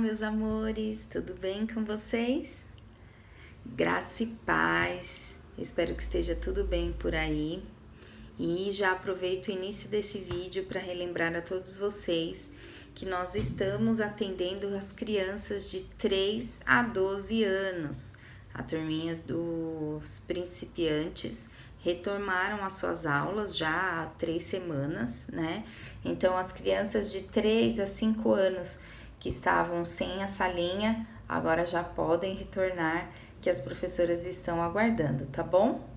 meus amores, tudo bem com vocês? Graça e paz, espero que esteja tudo bem por aí. E já aproveito o início desse vídeo para relembrar a todos vocês que nós estamos atendendo as crianças de 3 a 12 anos. A turminha dos principiantes retomaram as suas aulas já há 3 semanas, né? Então, as crianças de 3 a 5 anos que estavam sem a salinha, agora já podem retornar, que as professoras estão aguardando, tá bom?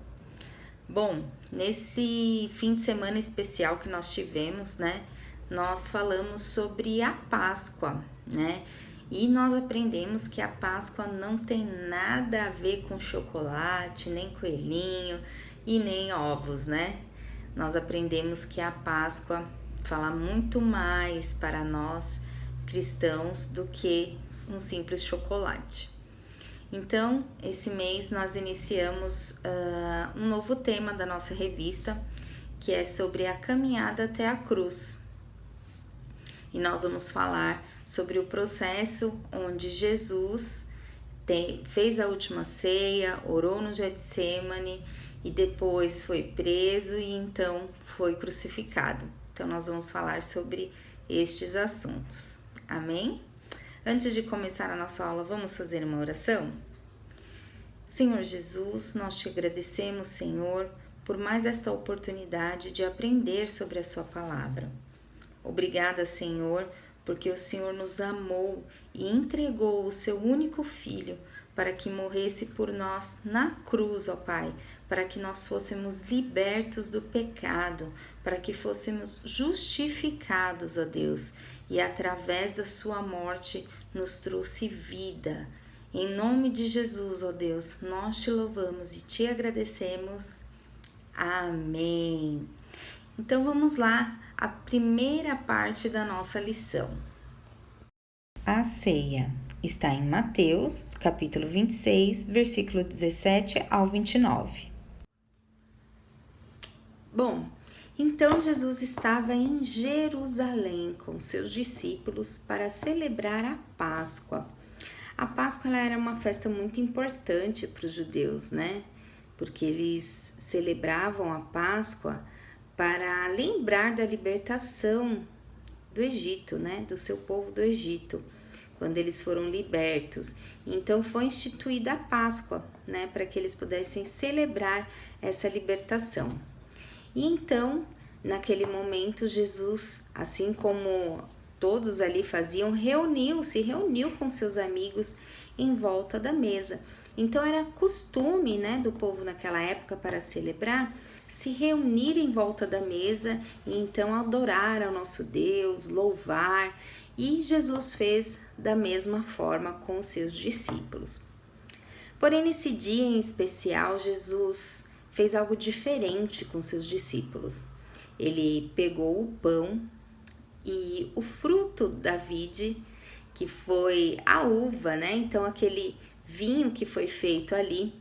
Bom, nesse fim de semana especial que nós tivemos, né, nós falamos sobre a Páscoa, né, e nós aprendemos que a Páscoa não tem nada a ver com chocolate, nem coelhinho e nem ovos, né? Nós aprendemos que a Páscoa fala muito mais para nós cristãos do que um simples chocolate. Então, esse mês nós iniciamos um novo tema da nossa revista, que é sobre a caminhada até a cruz. E nós vamos falar sobre o processo onde Jesus fez a última ceia, orou no Getsemane e depois foi preso e então foi crucificado. Então, nós vamos falar sobre estes assuntos. Amém? Antes de começar a nossa aula, vamos fazer uma oração? Senhor Jesus, nós te agradecemos, Senhor, por mais esta oportunidade de aprender sobre a sua palavra. Obrigada, Senhor, porque o Senhor nos amou e entregou o seu único Filho para que morresse por nós na cruz, ó Pai, para que nós fôssemos libertos do pecado, para que fôssemos justificados, ó Deus, e através da sua morte nos trouxe vida. Em nome de Jesus, ó Deus, nós te louvamos e te agradecemos. Amém. Então vamos lá, a primeira parte da nossa lição. A ceia está em Mateus, capítulo 26, versículo 17 ao 29. Bom, então Jesus estava em Jerusalém com seus discípulos para celebrar a Páscoa. A Páscoa ela era uma festa muito importante para os judeus, né? Porque eles celebravam a Páscoa para lembrar da libertação do Egito, né? Do seu povo do Egito, quando eles foram libertos. Então foi instituída a Páscoa, né? Para que eles pudessem celebrar essa libertação. E então, naquele momento, Jesus, assim como todos ali faziam, reuniu com seus amigos em volta da mesa. Então era costume, né, do povo naquela época para celebrar, se reunir em volta da mesa e então adorar ao nosso Deus, louvar. E Jesus fez da mesma forma com os seus discípulos. Porém, nesse dia em especial, Jesus fez algo diferente com seus discípulos. Ele pegou o pão e o fruto da vide, que foi a uva, né? Então, aquele vinho que foi feito ali.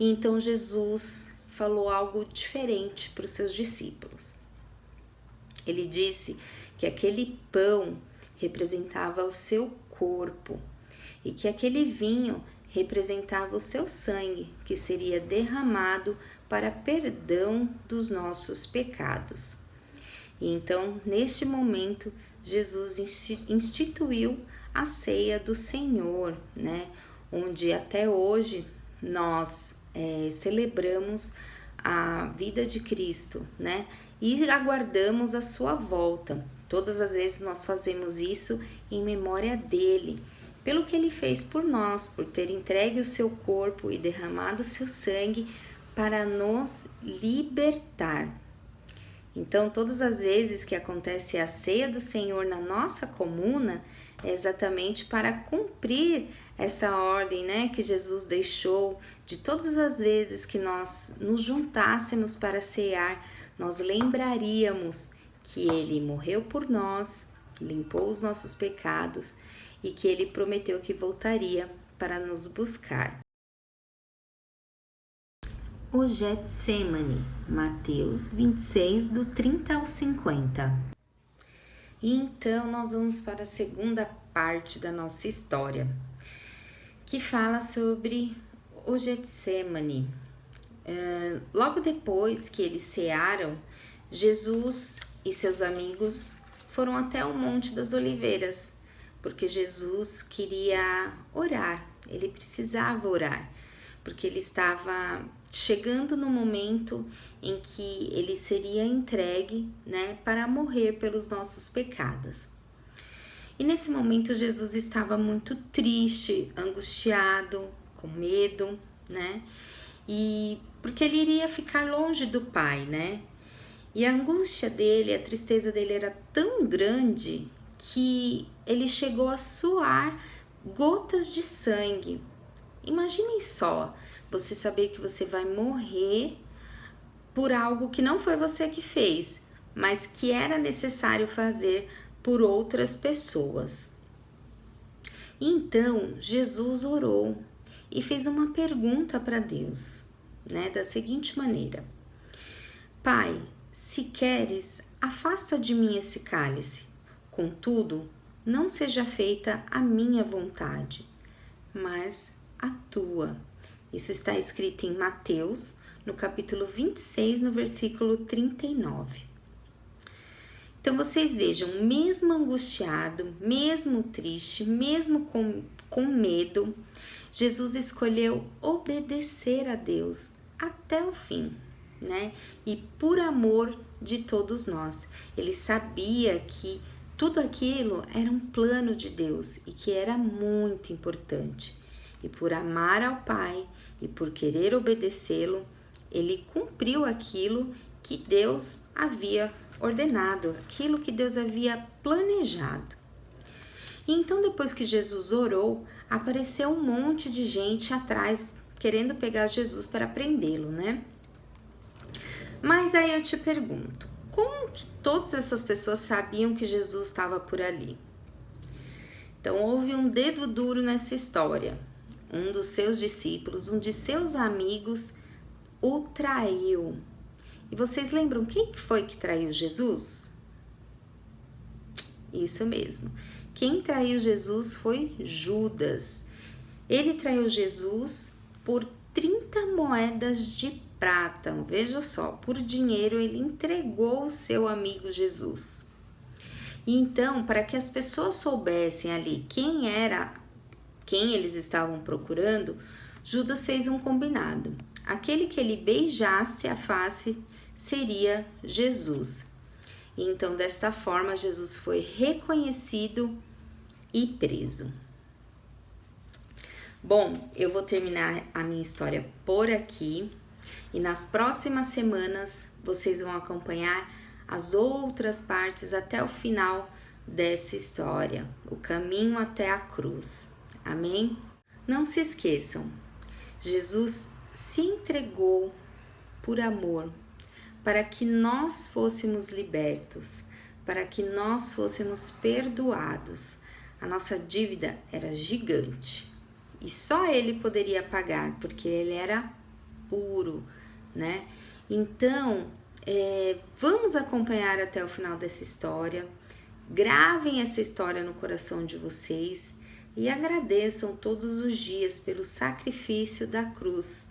E então, Jesus falou algo diferente para os seus discípulos. Ele disse que aquele pão representava o seu corpo e que aquele vinho representava o seu sangue, que seria derramado para perdão dos nossos pecados. E então, neste momento, Jesus instituiu a ceia do Senhor, né? Onde até hoje nós celebramos a vida de Cristo, né? E aguardamos a sua volta. Todas as vezes nós fazemos isso em memória dele, pelo que ele fez por nós, por ter entregue o seu corpo e derramado o seu sangue para nos libertar. Então, todas as vezes que acontece a ceia do Senhor na nossa comuna, é exatamente para cumprir essa ordem, né, que Jesus deixou, de todas as vezes que nós nos juntássemos para cear, nós lembraríamos que Ele morreu por nós, limpou os nossos pecados e que Ele prometeu que voltaria para nos buscar. O Getsemane, Mateus 26, do 30 ao 50. E então nós vamos para a segunda parte da nossa história, que fala sobre o Getsemane. Logo depois que eles cearam, Jesus e seus amigos foram até o Monte das Oliveiras, porque Jesus queria orar, ele precisava orar, porque ele estava chegando no momento em que ele seria entregue, né, para morrer pelos nossos pecados. E nesse momento Jesus estava muito triste, angustiado, com medo, né? E porque ele iria ficar longe do Pai, né? E a angústia dele, a tristeza dele era tão grande que ele chegou a suar gotas de sangue. Imaginem só, você saber que você vai morrer por algo que não foi você que fez, mas que era necessário fazer por outras pessoas. Então, Jesus orou e fez uma pergunta para Deus, né, da seguinte maneira: Pai, se queres, afasta de mim esse cálice. Contudo, não seja feita a minha vontade, mas a tua. Isso está escrito em Mateus, no capítulo 26, no versículo 39. Então vocês vejam, mesmo angustiado, mesmo triste, mesmo com medo, Jesus escolheu obedecer a Deus até o fim, né? E por amor de todos nós. Ele sabia que tudo aquilo era um plano de Deus e que era muito importante. E por amar ao Pai e por querer obedecê-lo, ele cumpriu aquilo que Deus havia ordenado, aquilo que Deus havia planejado. E então, depois que Jesus orou, apareceu um monte de gente atrás, querendo pegar Jesus para prendê-lo, né? Mas aí eu te pergunto, como que todas essas pessoas sabiam que Jesus estava por ali? Então, houve um dedo duro nessa história. Um dos seus discípulos, um de seus amigos, o traiu. E vocês lembram quem foi que traiu Jesus? Isso mesmo. Quem traiu Jesus foi Judas. Ele traiu Jesus por 30 moedas de prata. Veja só, por dinheiro ele entregou o seu amigo Jesus. E então, para que as pessoas soubessem ali quem eles estavam procurando, Judas fez um combinado. Aquele que ele beijasse a face seria Jesus. E então, desta forma, Jesus foi reconhecido e preso. Bom, eu vou terminar a minha história por aqui e nas próximas semanas vocês vão acompanhar as outras partes até o final dessa história, o caminho até a cruz. Amém? Não se esqueçam, Jesus se entregou por amor para que nós fôssemos libertos, para que nós fôssemos perdoados. A nossa dívida era gigante e só ele poderia pagar, porque ele era puro, né? Então, vamos acompanhar até o final dessa história. Gravem essa história no coração de vocês e agradeçam todos os dias pelo sacrifício da cruz.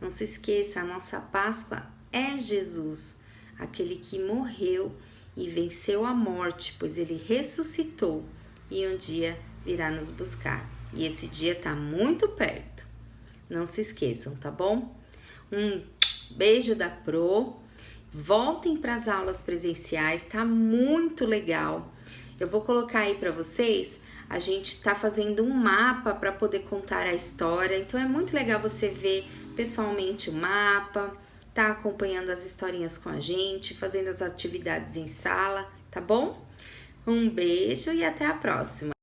Não se esqueça, a nossa Páscoa é Jesus, aquele que morreu e venceu a morte, pois ele ressuscitou e um dia virá nos buscar. E esse dia está muito perto. Não se esqueçam, tá bom? Um beijo da Pro. Voltem para as aulas presenciais, tá muito legal. Eu vou colocar aí para vocês, a gente tá fazendo um mapa para poder contar a história, então é muito legal você ver pessoalmente o mapa, tá acompanhando as historinhas com a gente, fazendo as atividades em sala, tá bom? Um beijo e até a próxima!